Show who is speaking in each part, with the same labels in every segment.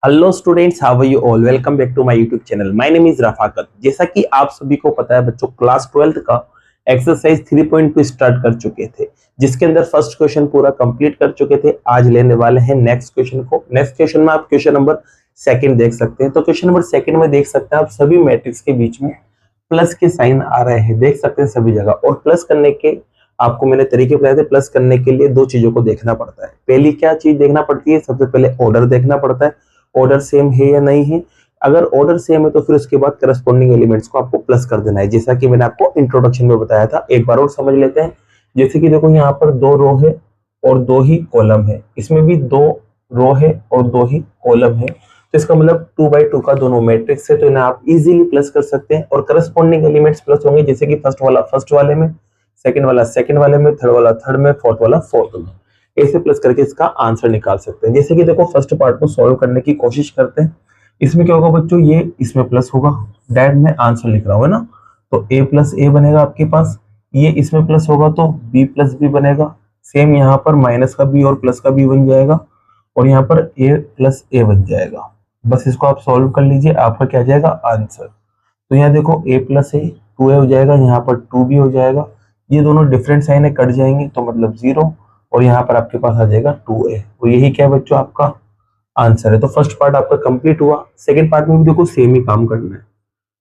Speaker 1: Hello students, how are you all. Welcome back to my YouTube channel. My name is Rafaqat. जैसा कि आप सभी को पता है बच्चों, क्लास 12th का एक्सरसाइज 3.2 स्टार्ट कर चुके थे, जिसके अंदर फर्स्ट क्वेश्चन पूरा कंप्लीट कर चुके थे। आज लेने वाले हैं नेक्स्ट क्वेश्चन को। नेक्स्ट क्वेश्चन में आप क्वेश्चन नंबर सेकंड देख सकते हैं। तो क्वेश्चन नंबर सेकंड में देख सकते हैं आप, सभी मैट्रिक्स के बीच में प्लस के साइन आ रहे हैं, देख सकते हैं सभी जगह। और प्लस करने के आपको मैंने तरीके बताए थे। प्लस करने के लिए दो चीजों को देखना पड़ता है। पहली क्या चीज देखना पड़ती है, सबसे पहले ऑर्डर देखना पड़ता है, ऑर्डर सेम है या नहीं है। अगर ऑर्डर सेम है तो फिर उसके बाद करस्पॉन्डिंग एलिमेंट्स को आपको प्लस कर देना है, जैसा कि मैंने आपको इंट्रोडक्शन में बताया था। एक बार और समझ लेते हैं। जैसे कि देखो, यहाँ पर दो रो है और दो ही कॉलम है, इसमें भी दो रो है और दो ही कॉलम है। तो इसका मतलब 2x2 का दोनों मैट्रिक्स है, तो इन्हें आप इजीली प्लस कर सकते हैं। और करस्पॉन्डिंग एलिमेंट्स प्लस होंगे, जैसे कि फर्स्ट वाला फर्स्ट वाले में, सेकंड वाला सेकंड वाले में, थर्ड वाला थर्ड में, फोर्थ वाला फोर्थ में। ऐसे प्लस करके इसका आंसर निकाल सकते हैं। जैसे कि देखो, फर्स्ट पार्ट को सॉल्व करने की कोशिश करते हैं। इसमें क्या होगा बच्चों, ये इसमें प्लस होगा, डायरेक्ट में आंसर लिख रहा हूँ, है ना। तो a प्लस ए बनेगा आपके पास, ये इसमें प्लस होगा तो b प्लस बी बनेगा। सेम यहाँ पर माइनस का b और प्लस का b बन जाएगा, और यहाँ पर a प्लस ए बन जाएगा। बस इसको आप सॉल्व कर लीजिए, आपका क्या जाएगा आंसर। तो यहाँ देखो, a प्लस ए 2a हो जाएगा, यहाँ पर 2b हो जाएगा। ये दोनों डिफरेंट साइन है, कट जाएंगे तो मतलब 0, और यहाँ पर आपके पास आ जाएगा 2a। और यही क्या है बच्चों, आपका आंसर है। तो फर्स्ट पार्ट आपका कंप्लीट हुआ। सेकंड पार्ट में भी देखो सेम ही काम करना है।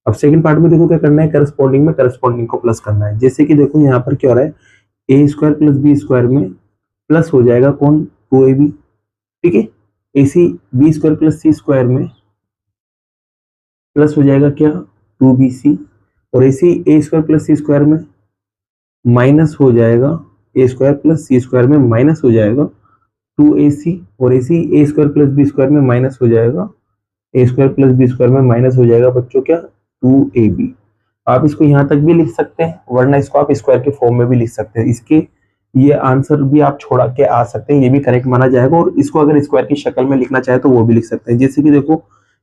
Speaker 1: अब सेकंड पार्ट में देखो क्या करना है, करस्पॉन्डिंग में करस्पॉन्डिंग को प्लस करना है। जैसे कि देखो यहाँ पर क्या हो रहा है, ए स्क्वायर प्लस बी स्क्वायर में प्लस हो जाएगा कौन, 2ab। ठीक है। इसी बी स्क्वायर प्लस सी स्क्वायर में प्लस हो जाएगा क्या, 2bc। और इसी ए स्क्वायर प्लस सी स्क्वायर में माइनस हो जाएगा, ए स्क्वायर प्लस सी स्क्वायर में माइनस हो जाएगा 2ac। और इसी ए स्क्वायर प्लस बी स्क्वायर में माइनस हो जाएगा, ए स्क्वायर प्लस बी स्क्वायर में माइनस हो जाएगा बच्चों क्या, 2ab। आप इसको यहाँ तक भी लिख सकते हैं, वरना इसको आप स्क्वायर के फॉर्म में भी लिख सकते हैं। इसके ये आंसर भी आप छोड़ा के आ सकते हैं, ये भी करेक्ट माना जाएगा। और इसको अगर स्क्वायर की शक्ल में लिखना चाहे तो वो भी लिख सकते हैं। जैसे कि देखो,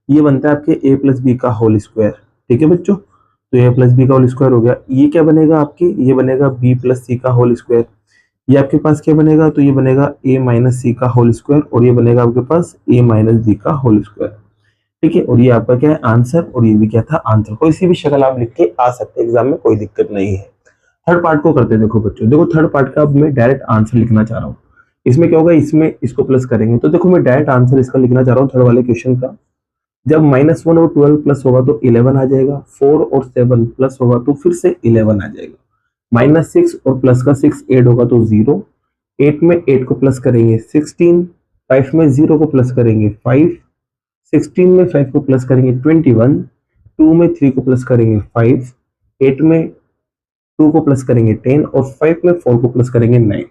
Speaker 1: ये बनता है आपके a प्लस बी का होल स्क्वायर। ठीक है बच्चों, तो a प्लस बी का होल स्क्वायर हो गया। ये क्या बनेगा आपके, ये बनेगा b प्लस सी का होल स्क्वायर। ये आपके पास क्या बनेगा, तो ये बनेगा a माइनस सी का होल स्क्वायर, और ये बनेगा आपके पास a माइनस बी का होल स्क्वायर। ठीक है, और ये आपका क्या है आंसर, और ये भी क्या था आंसर। कोई सी भी शक्ल आप लिख के आ सकते हैं एग्जाम में, कोई दिक्कत नहीं है। थर्ड पार्ट को करते हैं। देखो बच्चों, देखो थर्ड पार्ट का अब मैं डायरेक्ट आंसर लिखना चाह रहा हूँ। इसमें क्या होगा, इसमें इसको प्लस करेंगे। तो देखो, मैं डायरेक्ट आंसर इसका लिखना चाह रहा हूँ थर्ड वाले क्वेश्चन का। जब -1 और 12 प्लस होगा तो 11 आ जाएगा। 4 और 7 प्लस होगा तो फिर से 11 आ जाएगा। -6 और प्लस का 6 ऐड होगा तो 0। 8 में 8 को प्लस करेंगे 16। 5 में 0 को प्लस करेंगे 5। 16 में 5 को प्लस करेंगे 21। 2 में 3 को प्लस करेंगे 5। 8 में 2 को प्लस करेंगे 10, और 5 में 4 को प्लस करेंगे 9।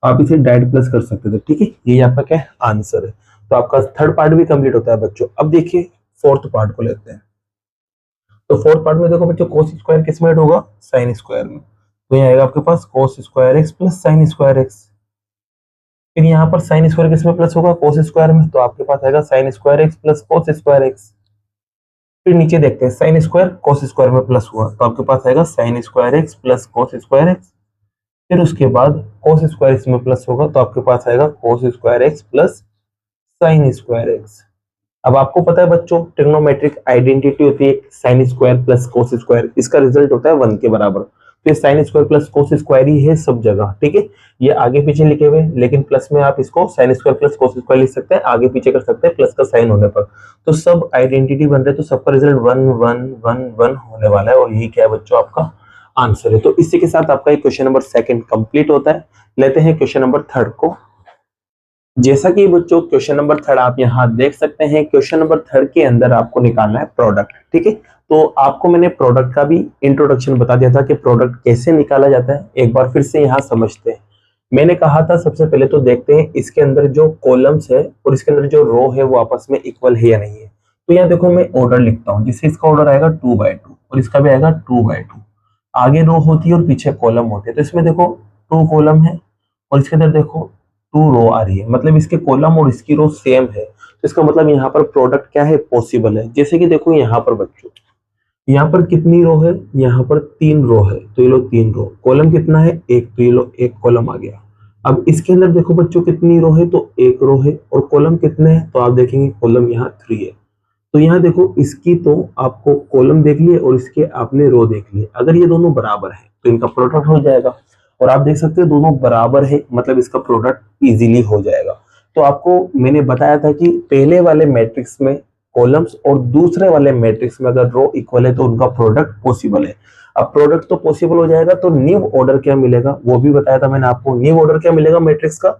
Speaker 1: आप इसे डायरेक्ट प्लस कर सकते थे। ठीक है, ये आपका क्या है आंसर है। तो आपका थर्ड पार्ट भी कंप्लीट होता है बच्चों। अब देखिए फोर्थ पार्ट को लेते हैं। तो फोर्थ पार्ट में देखो बच्चों, कोस स्क्वायर किस में ऐड होगा, साइन स्क्वायर में। तो यहाँ आएगा आपके पास cos square x plus sine square x. फिर यहाँ पर साइन स्क्वायर किस में प्लस होगा, कोस स्क्वायर में। तो आपके पास आएगा sign square x plus cos square x. फिर नीचे देखते हैं, साइन स्क्वायर कोस स्क्वायर में प्लस हुआ, तो आपके पास आएगा sign square x plus cos square x. फिर उसके बाद कोस स्क्वायर एक्स में प्लस होगा, तो आपके पास आएगा कोस square x plus sine square x. अब आपको पता है बच्चों, ट्रिग्नोमेट्रिक आइडेंटिटी होती है sign square plus cos square, इसका रिजल्ट होता है 1 के बराबर। तो ये sine square plus cos square ही है सब जगह। ठीक है, ये आगे पीछे लिखे हुए, लेकिन प्लस में आप इसको sign square plus cos square लिख सकते हैं, आगे पीछे कर सकते हैं प्लस का साइन होने पर। तो सब आइडेंटिटी बन रहे हैं, तो सबका रिजल्ट 1 1 1 1 होने वाला है, और यही क्या है बच्चों आपका आंसर है। तो इसी के साथ आपका क्वेश्चन नंबर सेकंड कंप्लीट होता है। लेते हैं क्वेश्चन नंबर थर्ड को। जैसा कि बच्चों क्वेश्चन नंबर थर्ड आप यहाँ देख सकते हैं, क्वेश्चन नंबर थर्ड के अंदर आपको निकालना है प्रोडक्ट। ठीक है, तो आपको मैंने प्रोडक्ट का भी इंट्रोडक्शन बता दिया था कि प्रोडक्ट कैसे निकाला जाता है। एक बार फिर से यहाँ समझते हैं। मैंने कहा था सबसे पहले तो देखते हैं इसके अंदर जो कॉलम्स है और इसके अंदर जो रो है वो आपस में इक्वल है या नहीं है। तो यहाँ देखो, मैं ऑर्डर लिखता हूँ। जिससे इसका ऑर्डर आएगा 2/2 और इसका भी आएगा 2/2। आगे रो होती है और पीछे कॉलम होते हैं। तो इसमें देखो 2 कॉलम है और इसके अंदर देखो 2 रो आ रही है, मतलब इसके कॉलम और इसकी रो सेम है। तो इसका मतलब यहाँ पर प्रोडक्ट क्या है, पॉसिबल है। जैसे कि देखो यहाँ पर बच्चों, यहाँ पर कितनी रो है, यहाँ पर 3 रो है, तो ये लो 3 रो। कॉलम कितना है, 1, तो ये लो 1 कॉलम आ गया। अब इसके अंदर देखो बच्चों कितनी रो है, तो एक रो है, और कॉलम कितने हैं, तो आप देखेंगे कॉलम यहाँ 3 है। तो यहाँ देखो इसकी तो आपको कॉलम देख लिए और इसके आपने रो देख लिए, अगर ये दोनों बराबर है तो इनका प्रोडक्ट हो जाएगा। और आप देख सकते हो दोनों बराबर है, मतलब इसका प्रोडक्ट इजीली हो जाएगा। तो आपको मैंने बताया था कि पहले वाले मैट्रिक्स में कॉलम्स और दूसरे वाले मैट्रिक्स में अगर रो इक्वल है तो उनका प्रोडक्ट पॉसिबल है। अब प्रोडक्ट तो पॉसिबल हो जाएगा, तो न्यू ऑर्डर क्या मिलेगा वो भी बताया था मैंने आपको। न्यू ऑर्डर क्या मिलेगा मैट्रिक्स का,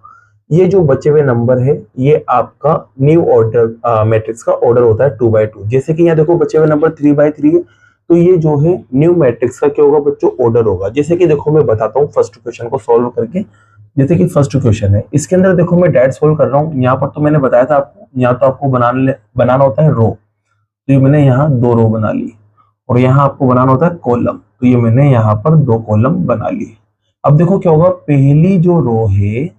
Speaker 1: ये जो बचे हुए नंबर है ये आपका न्यू ऑर्डर मैट्रिक्स का ऑर्डर होता है 2/2। जैसे कि यहाँ देखो बचे हुए नंबर 3/3 है, तो ये जो है न्यू मैट्रिक्स का क्या होगा बच्चों, ऑर्डर होगा। जैसे कि देखो मैं बताता हूँ फर्स्ट क्वेश्चन को सॉल्व करके। जैसे कि फर्स्ट क्वेश्चन है, इसके अंदर देखो मैं डायरेक्ट सोल्व कर रहा हूँ। यहाँ पर तो मैंने बताया था आपको, यहाँ तो आपको बनाना होता है रो, तो ये मैंने यहाँ 2 रो बना ली। और यहाँ आपको बनाना होता है कॉलम, तो ये मैंने यहाँ पर 2 कॉलम बना ली। अब देखो क्या होगा, पहली जो रो है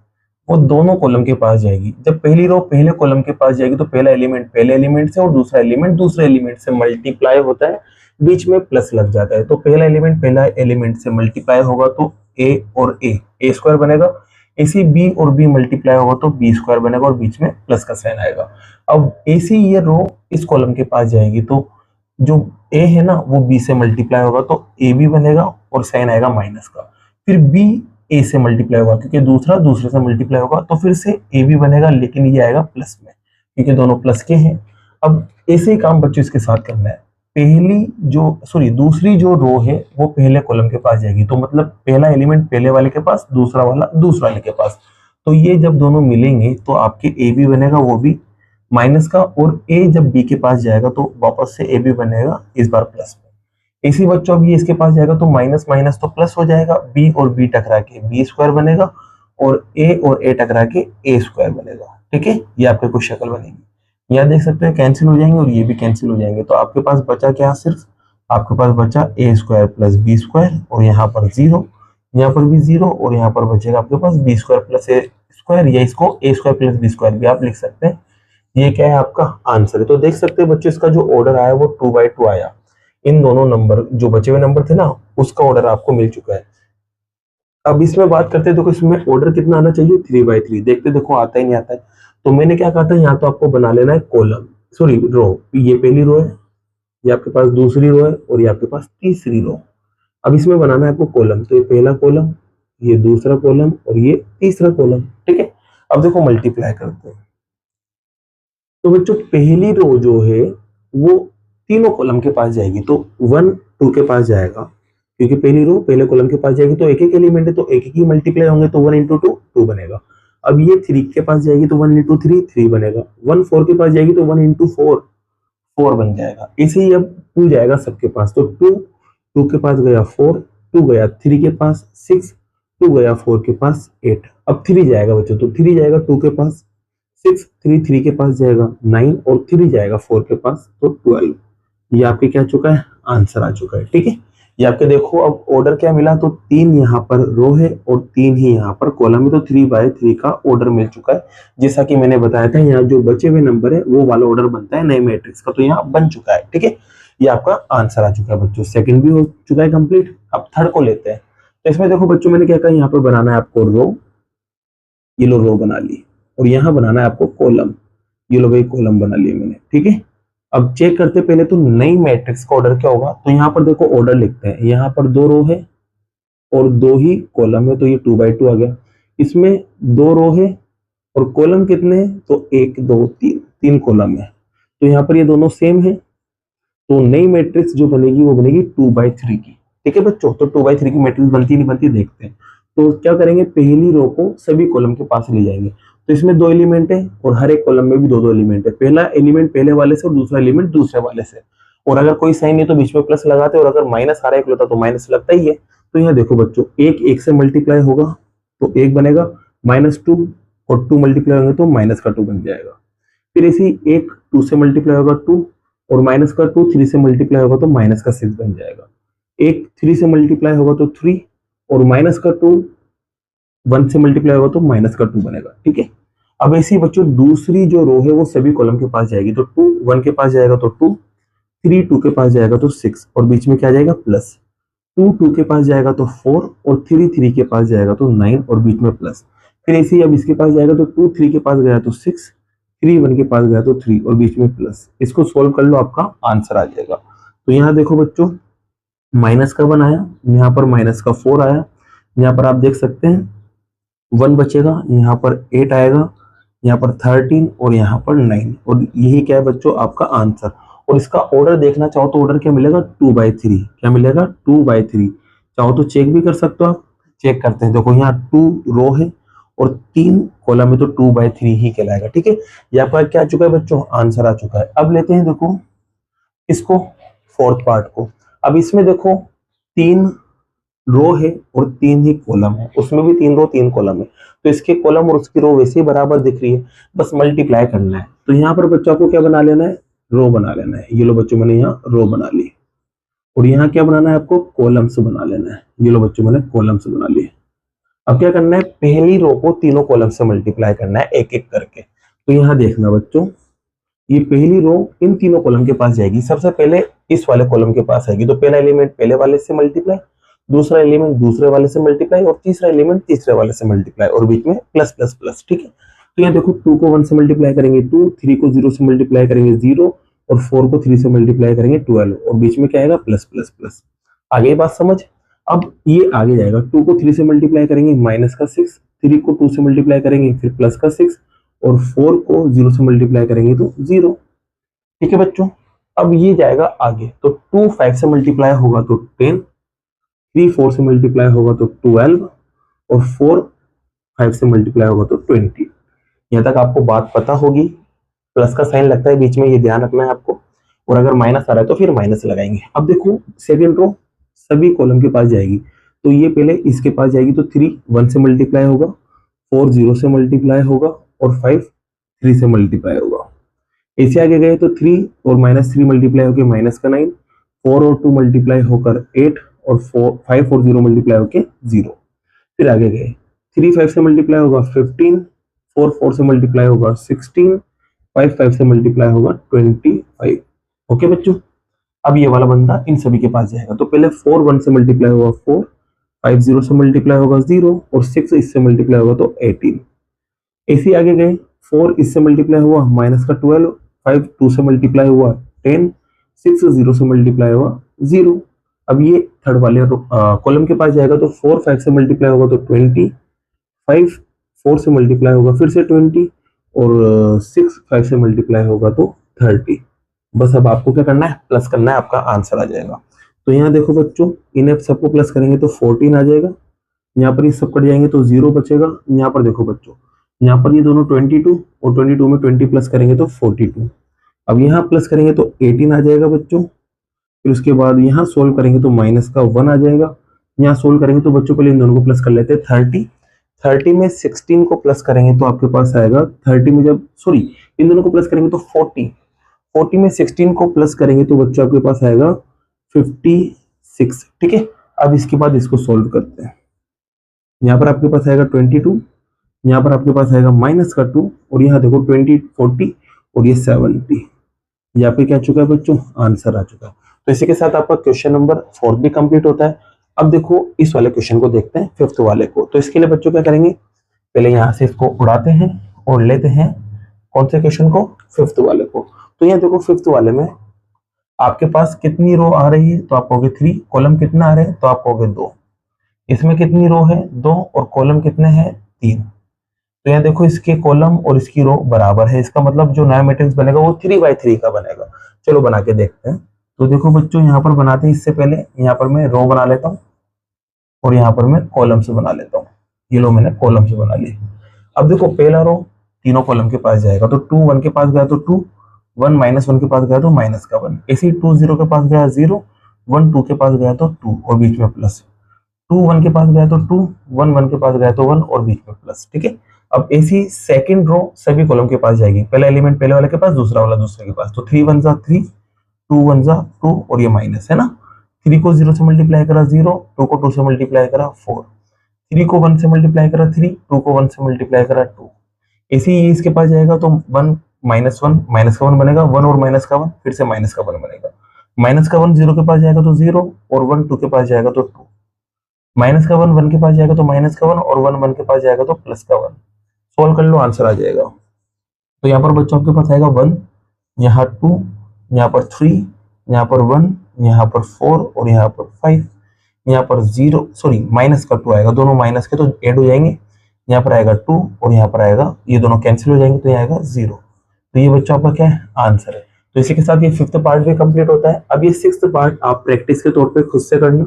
Speaker 1: वो दोनों कॉलम के पास जाएगी। जब पहली रो पहले कॉलम के पास जाएगी तो पहला एलिमेंट पहले एलिमेंट से और दूसरा एलिमेंट दूसरे एलिमेंट से मल्टीप्लाई होता है, बीच में प्लस लग जाता है। तो पहला एलिमेंट से मल्टीप्लाई होगा तो ए और ए स्क्वायर बनेगा। ऐसी बी और बी मल्टीप्लाई होगा तो बी स्क्वायर बनेगा और बीच में प्लस का साइन आएगा। अब ऐसी ये रो इस कॉलम के पास जाएगी तो जो ए है ना वो बी से मल्टीप्लाई होगा तो ए बी बनेगा और साइन आएगा माइनस का। फिर बी ए से मल्टीप्लाई होगा क्योंकि दूसरा दूसरे से मल्टीप्लाई होगा तो फिर से ए बी बनेगा, लेकिन ये आएगा प्लस में क्योंकि दोनों प्लस के हैं। अब ऐसे ही काम बच्चों इसके साथ करना है। दूसरी जो रो है वो पहले कॉलम के पास जाएगी, तो मतलब पहला एलिमेंट पहले वाले के पास, दूसरा वाला दूसरा वाले के पास। तो ये जब दोनों मिलेंगे तो आपके ए बी बनेगा वो भी माइनस का, और ए जब बी के पास जाएगा तो वापस से ए बी बनेगा, इस बार प्लस में। इसी बच्चों अब ये इसके पास जाएगा तो माइनस माइनस तो प्लस हो जाएगा, बी और बी टकरा के बी स्क्वायर बनेगा और ए टकरा के ए स्क्वायर बनेगा। ठीक है, ये आपके कुछ शक्ल बनेगी। यहाँ देख सकते हैं कैंसिल हो जाएंगे और ये भी कैंसिल हो जाएंगे, तो आपके पास बचा क्या, सिर्फ आपके पास बचा ए स्क्वायर प्लस बी स्क्वायर, और यहाँ पर 0, यहाँ पर भी 0, और यहाँ पर बचेगा आपके पास बी स्क्वायर प्लस ए स्क्वायर, या इसको ए स्क्वायर प्लस बी स्क्वायर भी आप लिख सकते हैं। ये क्या है आपका आंसर है। तो देख सकते हैं बच्चों इसका जो ऑर्डर आया वो 2/2 आया। इन दोनों नंबर जो बचे हुए नंबर थे ना उसका ऑर्डर आपको मिल चुका है। अब इसमें बात करते हैं, देखो इसमें ऑर्डर कितना आना चाहिए, 3/3। देखते देखो आता ही नहीं आता है। तो मैंने क्या कहा था, यहाँ तो आपको बना लेना है कॉलम, सॉरी रो। ये पहली रो है, ये आपके पास दूसरी रो है, और ये आपके पास तीसरी रो। अब इसमें बनाना है आपको कॉलम, तो ये पहला कॉलम, ये दूसरा कॉलम और ये तीसरा कॉलम। ठीक है, अब देखो मल्टीप्लाई करते हैं। तो बच्चों पहली रो जो है वो तीनों कॉलम के पास जाएगी, तो 1 2 के पास जाएगा क्योंकि पहली रो पहले कॉलम के पास जाएगी, तो एक एक एलिमेंट है तो एक एक ही मल्टीप्लाई होंगे, तो 1 × 2 2 बनेगा। अब ये 3 के पास जाएगी तो 1 × 3 3 बनेगा। 1 4 के पास जाएगी तो 1 × 4 4 बन जाएगा। इसे ही अब 2 जाएगा सबके पास, तो 2 के पास गया 4, 2 गया 3 के पास 6, 2 गया 4 के पास 8। अब 3 जाएगा बच्चों, तो 3 जाएगा 2 के पास, 6 3 के पास जाएगा 9, और 3 जाएगा 4 के पास तो 12। ये आपके क्या चुका है, आंसर आ चुका है। ठीक है, ये आपके देखो अब ऑर्डर क्या मिला, तो 3 यहाँ पर रो है और 3 ही यहाँ पर कॉलम है, तो 3/3 का ऑर्डर मिल चुका है। जैसा कि मैंने बताया था यहाँ जो बचे हुए नंबर है वो वाला ऑर्डर बनता है नए मैट्रिक्स का, तो यहाँ बन चुका है। ठीक है, ये आपका आंसर आ चुका है बच्चों। सेकंड भी हो चुका है कंप्लीट। अब थर्ड को लेते हैं। तो इसमें देखो बच्चों मैंने क्या कहा, यहाँ पर बनाना है आपको रो, ये लो रो बना ली, और यहाँ बनाना है आपको कॉलम, ये लो भाई कॉलम बना लिए मैंने। ठीक है, अब चेक करते पहले तो नई मैट्रिक्स का ऑर्डर क्या होगा। तो यहाँ पर देखो ऑर्डर लिखते हैं, यहाँ पर 2 रो है और 2 ही कॉलम है, तो ये 2/2 आ गया। इसमें 2 रो है और कॉलम कितने हैं, तो 1 2 3 3 कॉलम है, तो यहाँ पर ये दोनों सेम है। तो नई मैट्रिक्स जो बनेगी वो बनेगी 2/3 की। ठीक है बच्चों, तो 2/3 की मैट्रिक्स बनती नहीं बनती देखते हैं। तो क्या करेंगे, पहली रो को सभी कॉलम के पास ले जाएंगे। तो इसमें 2 एलिमेंट है और हर एक कॉलम में भी 2 एलिमेंट है। पहला एलिमेंट पहले वाले से और दूसरा एलिमेंट दूसरे वाले से, और अगर कोई साइन नहीं तो बीच में प्लस लगाते, और अगर माइनस आ रहा है तो माइनस लगता ही है। तो यहाँ देखो बच्चों 1 से मल्टीप्लाई होगा तो 1 बनेगा, -2 और 2 मल्टीप्लाई होंगे तो माइनस का 2 बन जाएगा। फिर इसी 1 2 से मल्टीप्लाई होगा 2, और माइनस का 2 3 से मल्टीप्लाई होगा तो माइनस का 6 बन जाएगा। 1 3 से मल्टीप्लाई होगा तो 3, और माइनस का 2 1 से मल्टीप्लाई होगा तो माइनस का 2 बनेगा। ठीक है, अब ऐसी बच्चों दूसरी जो रो है वो सभी कॉलम के पास जाएगी, तो 2 1 के पास जाएगा तो 2, 3 2 के पास जाएगा तो 6, और बीच में क्या जाएगा प्लस। 2 2 के पास जाएगा तो 4, और 3 3 के पास जाएगा तो 9, और बीच में प्लस। फिर ऐसे ही अब इसके पास जाएगा तो 2 3 के पास गया तो 6, 3 1 के पास गया तो 3 और बीच में प्लस। इसको सोल्व कर लो, आपका आंसर आ जाएगा। तो यहाँ देखो बच्चों, माइनस का 1 आया, यहाँ पर माइनस का 4 आया, यहाँ पर आप देख सकते हैं 1 बचेगा, यहाँ पर 8 आएगा, यहाँ पर 13 और यहाँ पर 9, और यही क्या है बच्चों आपका आंसर। और इसका ऑर्डर देखना चाहो तो ऑर्डर क्या मिलेगा, 2/3। क्या मिलेगा, 2/3। चाहो तो चेक भी कर सकते हो आप। चेक करते हैं, देखो यहाँ 2 रो है और 3 कॉलम है, तो 2/3 ही कहलाएगा। ठीक है, यहाँ पर क्या आ चुका है बच्चों, आंसर आ चुका है। अब लेते हैं देखो इसको, फोर्थ पार्ट को। अब इसमें देखो 3 रो है और 3 ही कॉलम है, उसमें भी 3 रो 3 कॉलम है, तो इसके कॉलम और उसकी रो वैसे ही बराबर दिख रही है, बस मल्टीप्लाई करना है। तो यहाँ पर बच्चों को क्या बना लेना है, रो बना लेना है। ये लो बच्चों मैंने यहाँ रो बना ली, और यहाँ क्या बनाना है आपको, कॉलम्स बना लेना है। ये लो बच्चों मैंने कॉलम्स बना लिए। अब क्या करना है, पहली रो को तीनों कॉलम से मल्टीप्लाई करना है एक एक करके। तो यहाँ देखना बच्चों, ये पहली रो इन तीनों कॉलम के पास जाएगी, सबसे पहले इस वाले कॉलम के पास आएगी, तो पहला एलिमेंट पहले वाले से मल्टीप्लाई, दूसरा एलिमेंट दूसरे वाले से मल्टीप्लाई, और तीसरा एलिमेंट तीसरे वाले से मल्टीप्लाई, और बीच में प्लस प्लस प्लस। ठीक है, तो यहाँ देखो 2 को 1 से मल्टीप्लाई करेंगे 2, 3 को 0 से मल्टीप्लाई करेंगे 0, और 4 को 3 से मल्टीप्लाई करेंगे 12, और बीच में क्या आएगा, प्लस प्लस प्लस। आगे बात समझ। अब ये आगे जाएगा, 2 को 3 से मल्टीप्लाई करेंगे माइनस का 6, 3 को 2 से मल्टीप्लाई करेंगे फिर प्लस का 6, और 4 को 0 से मल्टीप्लाई करेंगे तो 0। ठीक है बच्चों, अब ये जाएगा आगे, तो 2 5 से मल्टीप्लाई होगा तो 10, 3 4 से मल्टीप्लाई होगा तो 12, और 4 5 से मल्टीप्लाई होगा तो 20। यहाँ तक आपको बात पता होगी। प्लस का साइन लगता है बीच में, ये ध्यान रखना है आपको, और अगर माइनस आ रहा है तो फिर माइनस लगाएंगे। अब देखो सेकंड रो सभी कॉलम के पास जाएगी, तो ये पहले इसके पास जाएगी, तो 3 1 से मल्टीप्लाई होगा, 4 0 से मल्टीप्लाई होगा, और 5 3 से मल्टीप्लाई होगा। ऐसे आगे गए तो 3 और -3 मल्टीप्लाई होकर माइनस का 9, 4 और 2 मल्टीप्लाई होकर 8, और 5 और 0 मल्टीप्लाई होकर 0। फिर आगे गए, 3 5 से मल्टीप्लाई होगा 15, 4 4 से मल्टीप्लाई होगा 16, 5 5 से मल्टीप्लाई होगा 25। ओके बच्चों, अब ये वाला बंदा इन सभी के पास जाएगा, तो पहले 4 1 से मल्टीप्लाई होगा 4, 5 0 से मल्टीप्लाई होगा 0, और 6 इससे मल्टीप्लाई होगा तो 18। ऐसे आगे गए, 4 इससे मल्टीप्लाई हुआ माइनस का 12, 5 2 से मल्टीप्लाई हुआ 10, 6 0 से मल्टीप्लाई हुआ 0। अब ये थर्ड वाले कॉलम के पास जाएगा, तो 4 5 से मल्टीप्लाई होगा तो 20, 5 4 से मल्टीप्लाई होगा फिर से 20, और 6 5 से मल्टीप्लाई होगा तो 30। बस अब आपको क्या करना है, प्लस करना है, आपका आंसर आ जाएगा। तो यहाँ देखो बच्चों, इन्हें सबको प्लस करेंगे तो 14 आ जाएगा, यहाँ पर ये सब कट जाएंगे तो 0 बचेगा। यहाँ पर देखो बच्चों, यहाँ पर ये दोनों 22 और 22 में 20 प्लस करेंगे तो 42। अब यहाँ प्लस करेंगे तो 18 आ जाएगा बच्चों। फिर उसके बाद यहाँ सोल्व करेंगे तो माइनस का 1 आ जाएगा। यहाँ सोल्व करेंगे तो बच्चों पहले इन दोनों को प्लस कर लेते हैं, 30 में 16 को प्लस करेंगे तो आपके पास आएगा 30 में, जब सॉरी इन दोनों को प्लस करेंगे तो 40 में 16 को प्लस करेंगे तो बच्चों आपके पास आएगा 56। ठीक है, अब इसके बाद इसको सोल्व करते हैं। यहाँ पर आपके पास आएगा 22, यहाँ पर आपके पास आएगा माइनस का 2, और यहाँ देखो 20 40 और ये 70। यहाँ पे क्या चुका है बच्चों, आंसर आ चुका है। तो इसी के साथ आपका क्वेश्चन नंबर 4 भी कंप्लीट होता है। अब देखो इस वाले क्वेश्चन को देखते हैं, फिफ्थ वाले को। तो इसके लिए बच्चों क्या करेंगे, पहले यहाँ से इसको उड़ाते हैं और लेते हैं कौन से क्वेश्चन को, फिफ्थ वाले को। तो यहाँ देखो फिफ्थ वाले में आपके पास कितनी रो आ रही है, तो आप कहोगे 3, कॉलम कितना आ रहे हैं तो आप कहोगे 2। इसमें कितनी रो है 2, और कॉलम कितने हैं 3। तो यहाँ देखो इसके कॉलम और इसकी रो बराबर है, इसका मतलब जो नया मैट्रिक्स बनेगा वो 3/3 का बनेगा। चलो बना के देखते हैं। तो देखो बच्चों यहाँ पर बनाते हैं, इससे पहले यहाँ पर मैं रो बना लेता हूँ और यहाँ पर मैं कॉलम से बना लेता हूँ। ये लो मैंने कॉलम से बना ली। अब देखो पहला रो तीनों कॉलम के पास जाएगा, तो 2 1 के पास गया तो 2, 1 -1 के पास गया तो माइनस का 1, ऐसे ही 2 0 के पास गया 0, 1 2 के पास गया तो 2 और बीच में प्लस, 2 1 के पास गया तो 2, 1 1 के पास गया तो 1 और बीच में प्लस। ठीक है, अब ऐसी सेकंड रो सभी कॉलम के पास जाएगी, पहला एलिमेंट पहले वाले के पास, दूसरा वाला दूसरे के पास। तो 3 1 3, 2 1 2, और ये माइनस है ना। 3 को 0 से मल्टीप्लाई करा 0, 2 को 2 से मल्टीप्लाई करा 4, 3 को 1 से मल्टीप्लाई करा 3, 2 को 1 से मल्टीप्लाई करा 2। ऐसे ही इसके पास जाएगा तो 1 -1 माइनस का 1 बनेगा, 1 और माइनस का 1 फिर से माइनस का 1 बनेगा। माइनस का 1 0 के पास जाएगा तो 0, और 1 2 के पास जाएगा तो 2। माइनस का 1 1 के पास जाएगा तो माइनस का 1, और 1 1 के पास जाएगा तो प्लस का 1। सोल्व कर लो, आंसर आ जाएगा। तो यहाँ पर बच्चों आपके पास आएगा 1, यहाँ 2, यहाँ पर 3, यहाँ पर 1, यहाँ पर 4 और यहाँ पर 5, यहाँ पर 0 सॉरी माइनस का 2 आएगा, दोनों माइनस के तो ऐड हो जाएंगे। यहाँ पर आएगा 2 और यहाँ पर आएगा, ये दोनों कैंसिल हो जाएंगे तो यहाँ आएगा 0। तो ये बच्चों आपका क्या है, आंसर है। तो इसी के साथ ये 5th पार्ट भी कंप्लीट होता है। अब ये 6th पार्ट आप प्रैक्टिस के तौर पे खुद से करना,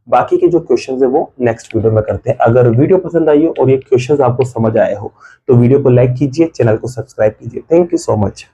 Speaker 1: बाकी के जो क्वेश्चंस है वो नेक्स्ट वीडियो में करते हैं। अगर वीडियो पसंद आई हो और ये क्वेश्चंस आपको समझ आए हो तो वीडियो को लाइक कीजिए, चैनल को सब्सक्राइब कीजिए। Thank you so much.